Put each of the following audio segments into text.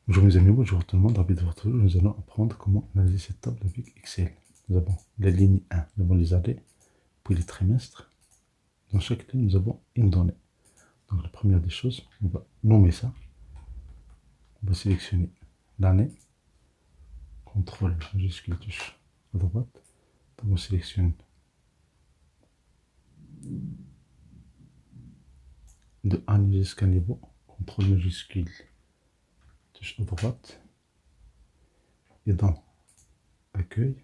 Bonjour mes amis, bonjour tout le monde, ravi de vous retrouver. Nous allons apprendre comment analyser cette table avec Excel. Nous avons la ligne 1, nous avons les années, puis les trimestres. Dans chaque ligne, nous avons une donnée. Donc la première des choses, on va nommer ça. On va sélectionner l'année. CTRL majuscule touche à droite. Donc on sélectionne de année jusqu'à niveau. CTRL majuscule touche à droite. Et dans accueil,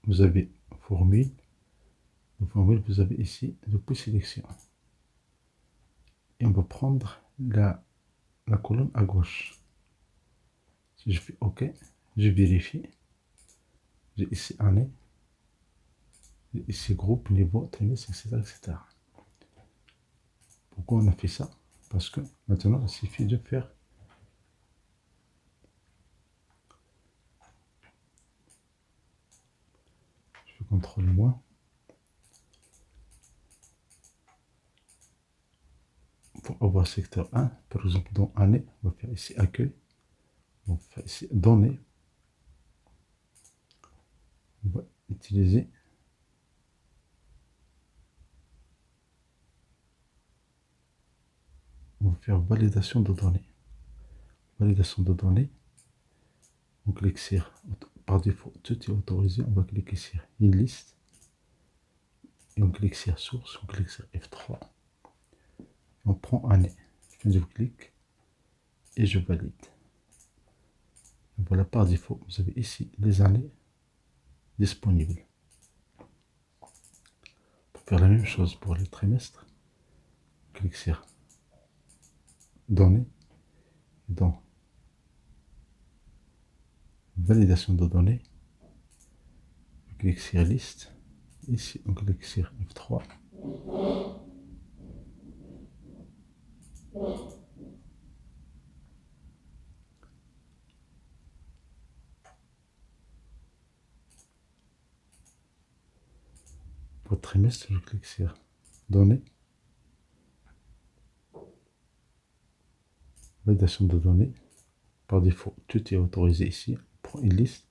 vous avez formule. Dans formule, vous avez ici depuis sélection. Et on va prendre la colonne à gauche. Si je fais OK, je vérifie. J'ai ici année, j'ai ici groupe, niveau, trimestre, etc., etc. Pourquoi on a fait ça? Parce que maintenant, il suffit de faire je fais CTRL moins. Pour avoir secteur 1, par exemple, dans année, on va faire ici accueil. On va faire ici données. On va utiliser on va faire validation de données. Validation de données. On clique sur, par défaut, tout est autorisé. On va cliquer sur une liste. Et on clique sur source. On clique sur F3. On prend année. Je clique et je valide. Voilà, par défaut, vous avez ici les années disponibles. Pour faire la même chose pour les trimestres, clique sur données, dans validation de données, on clique sur liste, ici on clique sur F3. Pour trimestre, je clique sur données, validation de données. Par défaut, tout est autorisé ici. On prend une liste,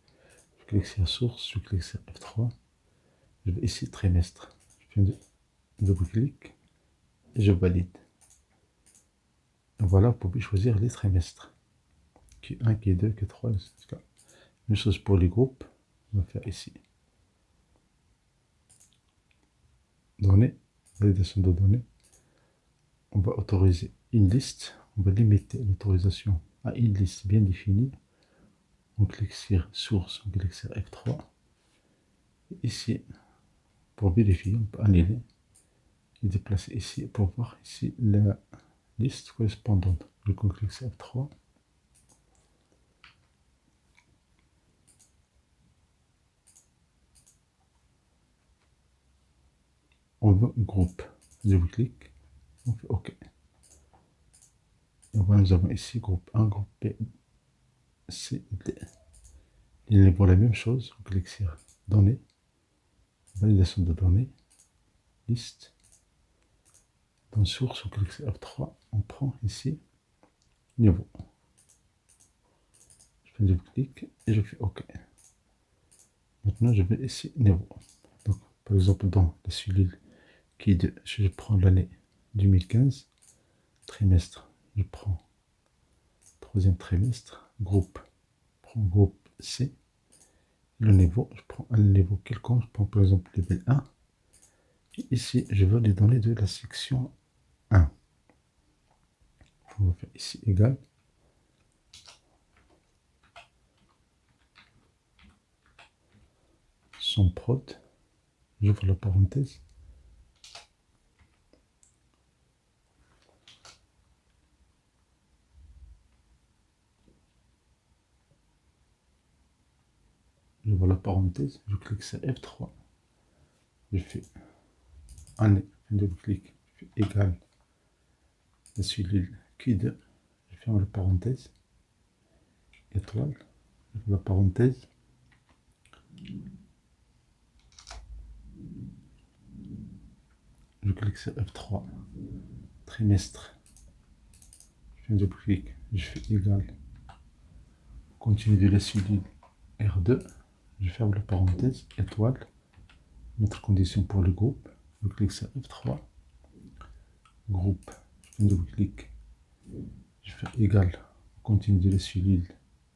je clique sur source, je clique sur F3. Je vais ici trimestre. Je fais un double-clic et je valide. Et voilà, vous pouvez choisir les trimestres. Q1, Q2, Q3, etc. Même chose pour les groupes. On va faire ici. Données, validation de données. On va autoriser une liste. On va limiter l'autorisation à une liste bien définie. On clique sur source, on clique sur F3. Ici, pour vérifier, on peut annuler et déplacer ici pour voir ici la liste correspondante. Donc on clique sur F3. On veut un groupe. Je vous clique, on fait OK. Et voilà, nous avons ici groupe 1, groupe B, C, D. Il est pour la même chose, on clique sur données, validation de données, liste. Dans source, on clique sur F3, on prend ici niveau. Je fais double-clic et je fais OK. Maintenant, je vais ici niveau. Donc, par exemple, dans la cellule qui de, je prends l'année 2015, trimestre, je prends troisième trimestre, groupe, je prends groupe C. Le niveau, je prends un niveau quelconque, je prends par exemple level 1. Et ici, je veux les données de la section 1. On va faire ici égal. Son prod, j'ouvre la parenthèse. J'ouvre la parenthèse, je clique sur F3. Je fais un double clic, je fais égal la cellule Q2. Je ferme la parenthèse. Étoile, j'ouvre la parenthèse. Je clique sur F3. Trimestre. Je fais un double clic, je fais égal continue de la cellule R2, je ferme la parenthèse, étoile, mettre condition pour le groupe, je clique sur F3, groupe, je fais un double-clic, je fais égal, continue de la cellule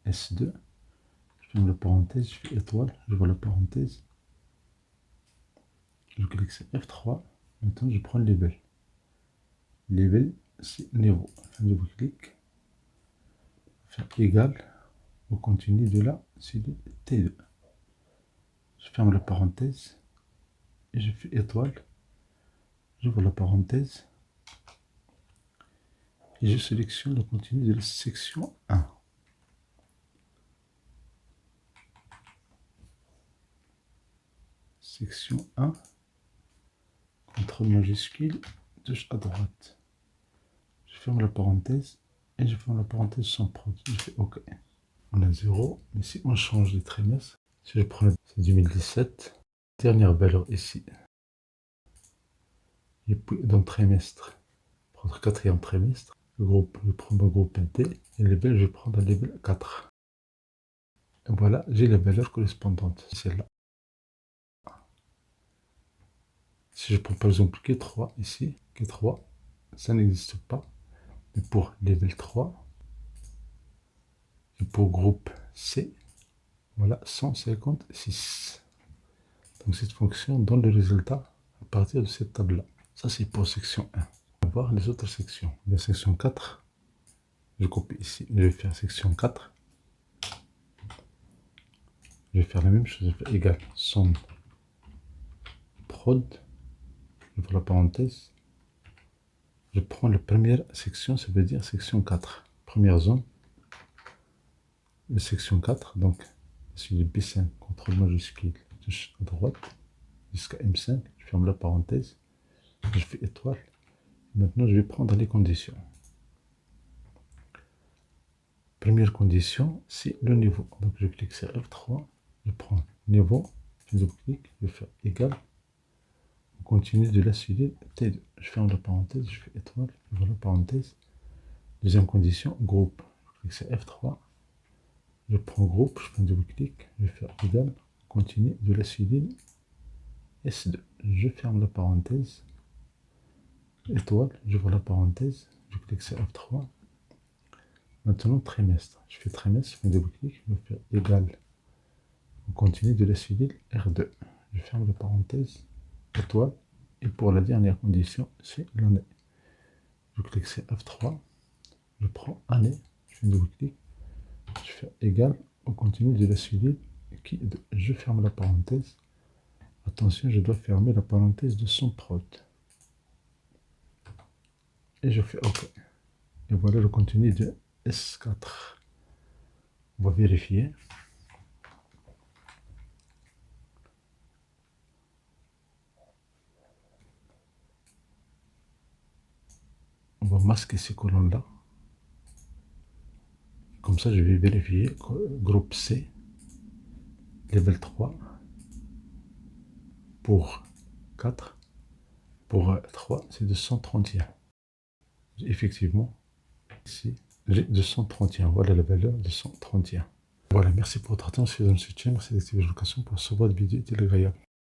S2, je ferme la parenthèse, je fais étoile, je vois la parenthèse, je clique sur F3, maintenant je prends le label. Label, c'est niveau, je fais un double-clic, faire égal au continu de la cellule T2. Je ferme la parenthèse et je fais étoile, j'ouvre la parenthèse et je sélectionne le continu de la section 1. Section 1, CTRL majuscule, touche à droite. Je ferme la parenthèse et je ferme la parenthèse sans prod. Je fais OK. On a 0, mais si on change les trimestres, si je prends c'est 2017, dernière valeur ici. Et puis dans le trimestre, prendre quatrième trimestre, le groupe, je prends mon groupe D et le label, je prends le label 4. Et voilà, j'ai la valeur correspondante, celle-là. Si je prends par exemple Q3 ici, Q3, ça n'existe pas. Mais pour level 3, et pour groupe C, voilà 156. Donc cette fonction donne le résultat à partir de cette table-là. Ça c'est pour section 1. On va voir les autres sections. La section 4, je copie ici, je vais faire section 4. Je vais faire la même chose, je vais faire égal somme prod, j'ouvre la parenthèse. Je prends la première section, ça veut dire section 4. Première zone, la section 4, donc c'est le B5, CTRL majuscule, touche à droite, jusqu'à M5, je ferme la parenthèse, je fais étoile. Maintenant, je vais prendre les conditions. Première condition, c'est le niveau. Donc, je clique sur F3, je prends niveau, je double-clique, je fais égal. On continue de la cellule T2. Je ferme la parenthèse, je fais étoile, je vois la parenthèse. Deuxième condition, groupe. Je clique sur F3, je prends groupe, je fais un double-clic, je vais faire égal, continue de la cellule S2. Je ferme la parenthèse, étoile, j'ouvre la parenthèse, je clique sur F3. Maintenant, trimestre. Je fais trimestre, je fais un double-clic, je vais faire égal. On continue de la cellule R2. Je ferme la parenthèse, étoile, et pour la dernière condition, c'est l'année. Je clique sur F3, je prends année, je fais un double-clic, je fais égal, on continue de la cellule qui je ferme la parenthèse. Attention, je dois fermer la parenthèse de son prod. Et je fais OK. Et voilà le contenu de S4. On va vérifier. On va masquer ces colonnes-là. Comme ça, je vais vérifier. Groupe C, level 3, pour 4, pour 3, c'est 231. Effectivement, ici, j'ai 231. Voilà la valeur de 231. Voilà, merci pour votre attention. Si vous avez un soutien, merci d'activer la notification pour recevoir des vidéos utiles et agréables.